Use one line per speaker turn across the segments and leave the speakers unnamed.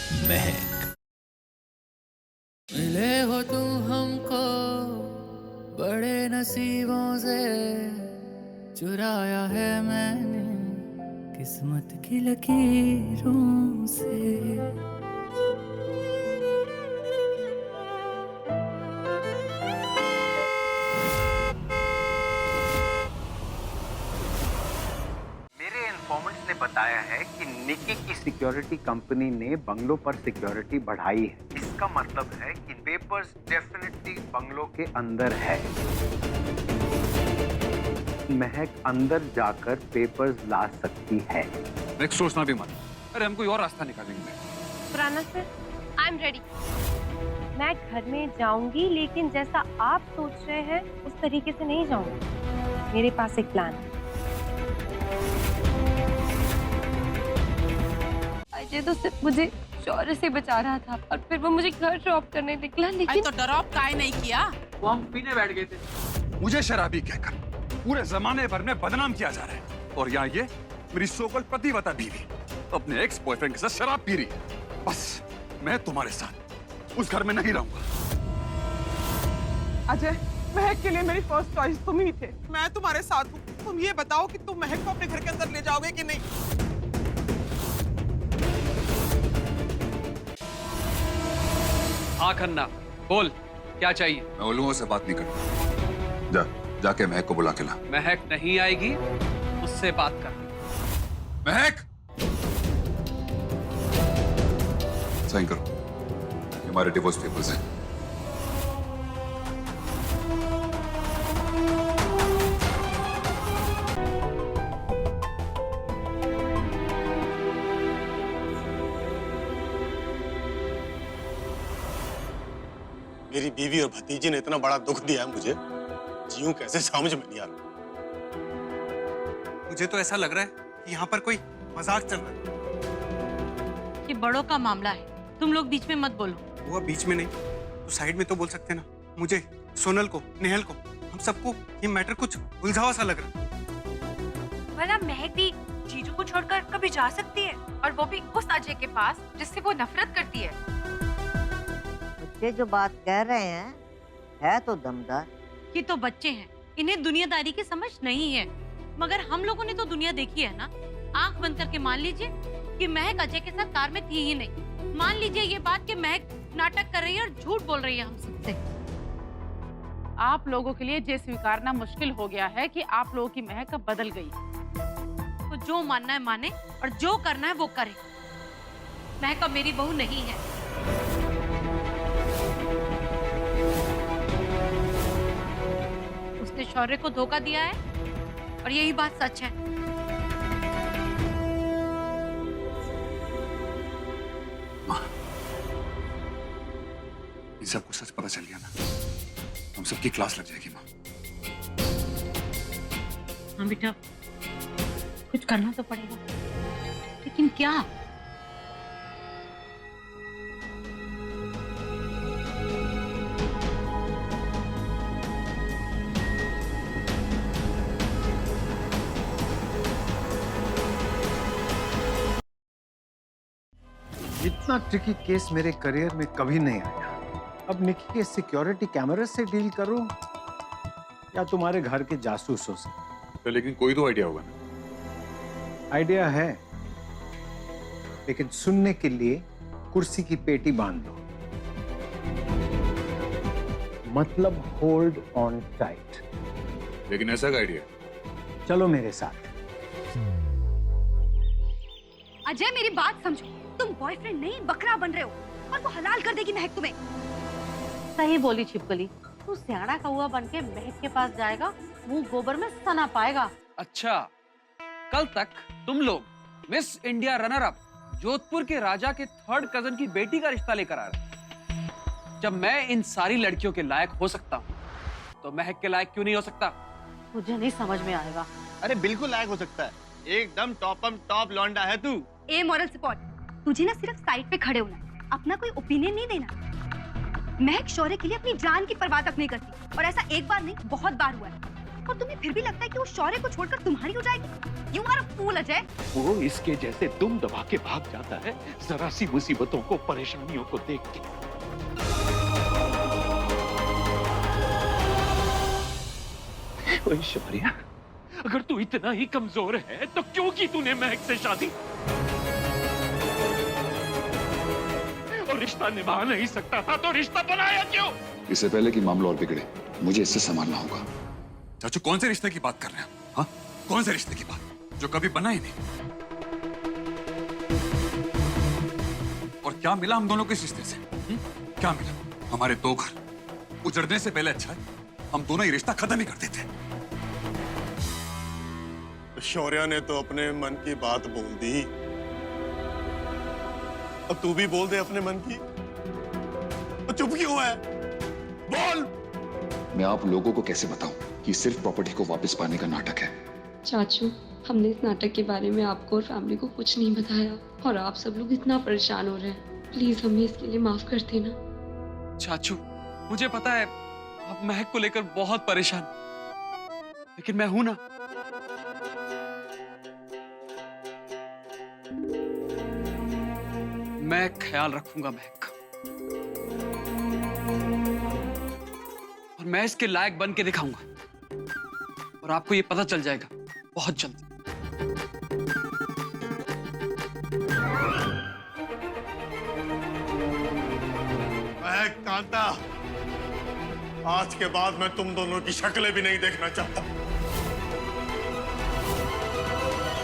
महक।
मिले हो तुम हमको बड़े नसीबों से, चुराया है मैंने किस्मत की लकीरों से।
मेरे इन्फॉर्मेंट्स ने बताया है कि निकी की सिक्योरिटी कंपनी ने बंगलों पर सिक्योरिटी बढ़ाई है। इसका मतलब है कि पेपर्स डेफिनेटली बंगलों के अंदर है। महक अंदर जाकर पेपर्स ला सकती है।
नेक्स्ट सोचना भी मत। अरे हम कोई और रास्ता निकालेंगे।
Khurana sir, I am ready. मैं घर में जाऊंगी, लेकिन जैसा आप सोच रहे हैं उस तरीके से नहीं जाऊंगी। मेरे पास एक प्लान है। अजय तो सिर्फ मुझे शौर्य से बचा रहा था और फिर वो मुझे घर ड्रॉप करने निकला, लेकिन
तो ड्रॉप काहे नहीं किया?
वो हम पीने बैठ गए थे। मुझे शराबी कहकर पूरे जमाने भर में बदनाम किया जा रहा है, और यहाँ ये मेरी सोकल पतिव्रता बीवी अपने एक्स बॉयफ्रेंड के साथ शराब पी रही है। बस मैं तुम्हारे साथ उस घर में नहीं रहूंगा।
अजय, महक के लिए मेरी फर्स्ट चॉइस तुम ही थे। मैं तुम्हारे साथ हूँ। तुम ये बताओ कि तुम महक को अपने घर के अंदर ले जाओगे कि नहीं?
हाँ खन्ना, बोल क्या चाहिए?
मैं उन लोगों से बात नहीं करता। जाके महक को बुला के ला।
महक नहीं आएगी, उससे बात कर।
महक, साइन करो। ये हमारे डिवोर्स पेपर्स हैं।
मेरी बीवी और भतीजी ने इतना बड़ा दुख दिया है मुझे, जीऊं कैसे समझ में नहीं आ रहा।
मुझे तो ऐसा लग रहा है कि यहाँ पर कोई मजाक चल रहा है।
ये बड़ों का मामला है, तुम लोग बीच में मत बोलो।
वो बीच में नहीं तो साइड में तो बोल सकते ना। मुझे, सोनल को, नेहल को, हम सबको ये मैटर कुछ उलझावा सा लग रहा है।
भला महक भी जीजू को छोड़कर कभी जा सकती है, और वो भी उस अजय के पास जिससे वो नफरत करती है।
बच्चे जो बात कह रहे हैं है तो दमदार।
ये तो बच्चे हैं, इन्हें दुनियादारी की समझ नहीं है, मगर हम लोगों ने तो दुनिया देखी है ना। आंख बंद करके मान लीजिए कि महक अजय के साथ कार में थी ही नहीं। मान लीजिए ये बात कि महक नाटक कर रही है और झूठ बोल रही है हम सबसे।
आप लोगों के लिए ये स्वीकारना मुश्किल हो गया है कि आप लोगों की महक अब बदल गई।
तो जो मानना है माने और जो करना है वो करे। महक अब मेरी बहू नहीं है। उसने शौर्य को धोखा दिया है और यही बात सच है।
माँ, इन सबको सच पता चल गया ना, हम सबकी क्लास लग जाएगी माँ।
हाँ बेटा, कुछ करना तो पड़ेगा, लेकिन क्या?
इतना ट्रिकी केस मेरे करियर में कभी नहीं आया। अब निकी के सिक्योरिटी कैमरे से डील करूं या तुम्हारे घर के जासूसों से?
तो लेकिन कोई तो आइडिया होगा ना।
आइडिया है, लेकिन सुनने के लिए कुर्सी की पेटी बांध दो। मतलब होल्ड ऑन टाइट।
लेकिन ऐसा का आइडिया?
चलो मेरे साथ।
अजय, मेरी बात समझो। तुम बॉयफ्रेंड नहीं बकरा बन रहे हो, और वो हलाल कर देगी महक तुम्हें।
सही बोली छिपकली, तू सियाना कौआ बन के महक के पास जाएगा, मुंह गोबर में सना पाएगा।
अच्छा, कल तक तुम लोग miss India runner up Jodhpur के राजा के थर्ड कजन की बेटी का रिश्ता लेकर आ रहे। जब मैं इन सारी लड़कियों के लायक हो सकता हूँ, तो महक के लायक क्यों नहीं हो सकता?
मुझे नहीं समझ में आएगा।
अरे बिल्कुल लायक हो सकता है, एकदम टॉप लौंडा है तू।
ए मॉरल सपोर्ट, तुझे ना सिर्फ साइड पे खड़े होना है, अपना कोई ओपिनियन नहीं देना। महक शौर्य के लिए अपनी जान की परवाह तक नहीं करती, और ऐसा एक बार नहीं बहुत बार हुआ है। और तुम्हें फिर भी लगता है कि वो शौर्य को छोड़कर तुम्हारी हो जाएगी? यू आर अ फूल अजय।
वो इसके जैसे दुम दबा के भाग जाता है जरा सी मुसीबतों को, परेशानियों को देख के। ओए शौर्य, अगर तू इतना ही कमजोर है तो क्यों की तूने महक से शादी? और रिश्ता निभा नहीं सकता था तो रिश्ता बनाया क्यों?
इससे पहले कि मामला और बिगड़े, मुझे इससे संभालना होगा।
चाचू कौन से रिश्ते की बात कर रहे हैं? हाँ, कौन से रिश्ते की बात जो कभी बना ही नहीं? और क्या मिला हम दोनों के इस रिश्ते से? क्या मिला? हमारे दो घर उजड़ने से पहले अच्छा है हम दोनों ही रिश्ता खत्म ही कर देते।
शौर्या ने तो अपने मन की बात बोल दी, अब तू भी बोल दे अपने मन की। तो चुप क्यों है? बोल।
मैं आप लोगों को कैसे बताऊं कि सिर्फ प्रॉपर्टी को वापस पाने का नाटक है?
चाचू, हमने इस नाटक के बारे में आपको और फैमिली को कुछ नहीं बताया और आप सब लोग इतना परेशान हो रहे हैं। प्लीज हमें इसके लिए माफ कर देना।
चाचू, मुझे पता है आप महक को लेकर बहुत परेशान, लेकिन मैं हूं ना। मैं ख्याल रखूंगा महक का, और मैं इसके लायक बन के दिखाऊंगा, और आपको ये पता चल जाएगा बहुत जल्द।
महक, कांता, आज के बाद मैं तुम दोनों की शक्लें भी नहीं देखना चाहता।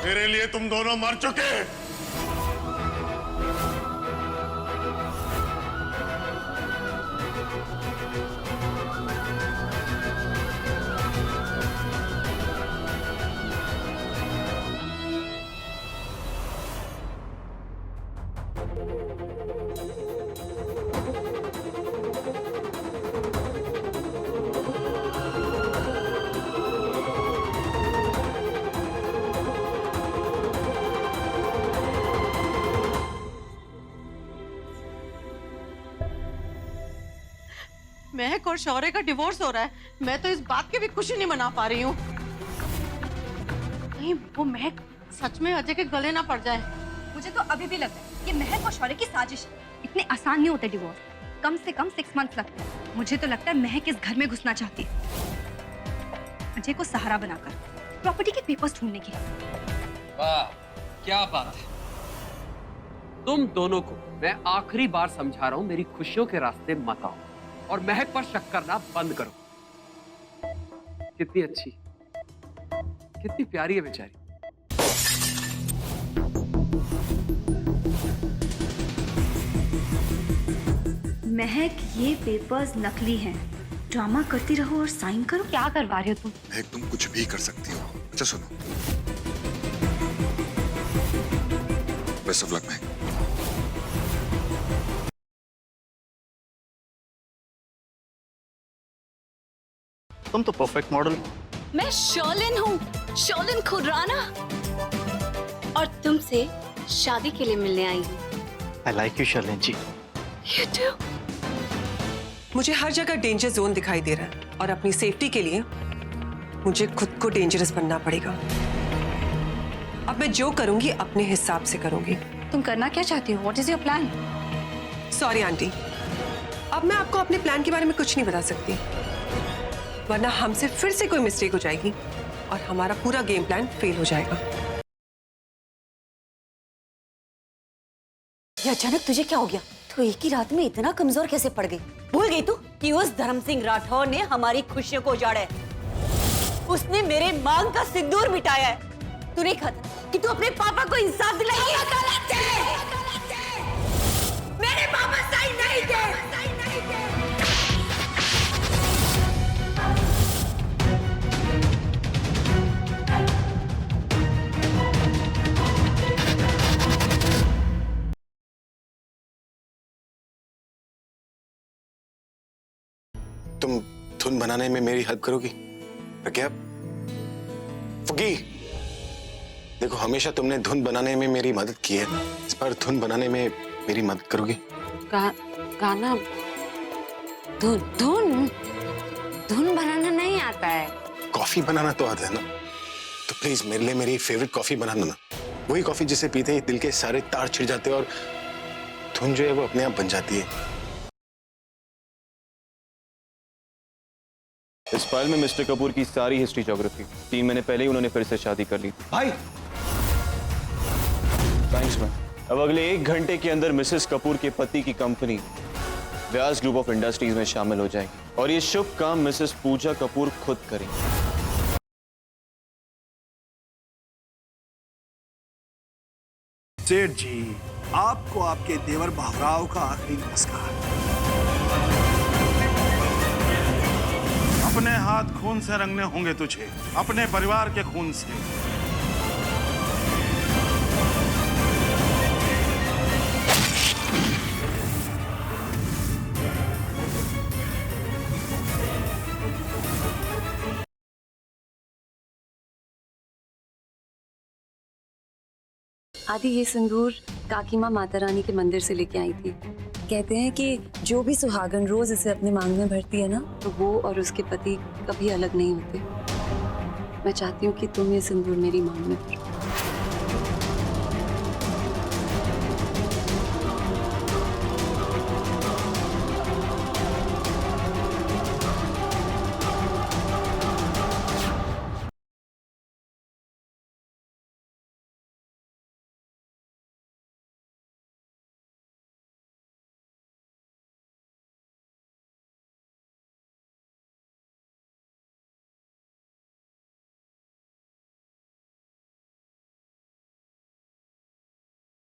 मेरे लिए तुम दोनों मर चुके।
महक और शौर्य का डिवोर्स हो रहा है, मैं तो इस बात की भी खुशी नहीं मना पा रही हूँ। नहीं, वो महक सच में अजय के गले ना पड़ जाए।
मुझे तो अभी भी लगता है ये महक और शौर्य की साजिश है। इतने आसान नहीं होते डिवोर्स, कम से कम 6 मंथ लगते हैं। मुझे तो लगता है महक इस घर में घुसना चाहती है, अजय को सहारा बनाकर प्रॉपर्टी के पेपर्स ढूंढने के लिए।
वाह, क्या बात है। तुम दोनों को मैं आखिरी बार समझा रहा हूं, मेरी खुशियों के रास्ते मत आओ और महक पर शक करना बंद करो। कितनी अच्छी, कितनी प्यारी है बेचारी।
महक, ये पेपर्स नकली हैं। ड्रामा करती रहो और साइन करो। क्या करवा रहे हो तुम?
महक, तुम कुछ भी कर सकती हो। अच्छा सुनो, बेस्ट ऑफ लक महक।
तुम तो परफेक्ट मॉडल।
मैं शर्लिन हूँ, शर्लिन खुराना, और तुमसे शादी के लिए मिलने आई हूँ।
I like you Sherlyn ji.
You too.
मुझे हर जगह डेंजर जोन दिखाई दे रहा है और अपनी सेफ्टी के लिए मुझे खुद को डेंजरस बनना पड़ेगा। अब मैं जो करूंगी अपने हिसाब से करूंगी।
तुम करना क्या चाहती हो? What is your plan?
Sorry aunty, अब मैं आपको अपने प्लान के बारे में कुछ नहीं बता सकती, वरना हमसे फिर से कोई मिस्टेक हो जाएगी और हमारा पूरा गेम प्लान फेल हो जाएगा।
ये अचानक तुझे क्या हो गया? तू एक ही रात में इतना कमजोर कैसे पड़ गई? भूल गई तू कि उस धर्म सिंह राठौर ने हमारी खुशियों को उजाड़ा है। उसने मेरे मांग का सिंदूर मिटाया है। तू नहीं खाता कि तू अपने पापा को इंसाफ दिलाएगी? गलत है। मेरे पापा सही नहीं थे।
तुम धुन बनाने में मेरी हेल्प करोगी? क्या फुगी, देखो हमेशा तुमने धुन बनाने में मेरी मदद की है, इस बार धुन बनाने में मेरी मदद करोगी?
गाना धुन धुन धुन बनाना नहीं आता है।
कॉफी बनाना तो आता है ना, तो प्लीज मेरे लिए मेरी फेवरेट कॉफी बना देना। वही कॉफी जिसे पीते ही दिल के सारे तार छिड़ जाते हैं और धुन जो है वो अपने आप बन जाती है।
इस फाइल में मिस्टर कपूर की सारी हिस्ट्री ज्योग्राफी 3 महीने पहले ही उन्होंने फिर से शादी कर ली थी।
भाई
थैंक्स मैम। अब अगले 1 घंटे के अंदर मिसेस कपूर के पति की company Vyas group of industries में शामिल हो जाएगी और ये शुभ काम मिसेस पूजा कपूर खुद करेंगी।
सेठ जी, आपको आपके देवर भावराव का आखिरी नमस्कार। अपने हाथ खून से रंगने होंगे तुझे, अपने परिवार के खून से।
आदि ये सिंदूर काकी माँ माता रानी के मंदिर से लेके आई थी। कहते हैं कि जो भी सुहागन रोज इसे अपने मांग में भरती है ना, तो वो और उसके पति कभी अलग नहीं होते। मैं चाहती हूँ कि तुम ये सिंदूर मेरी मांग में भरो।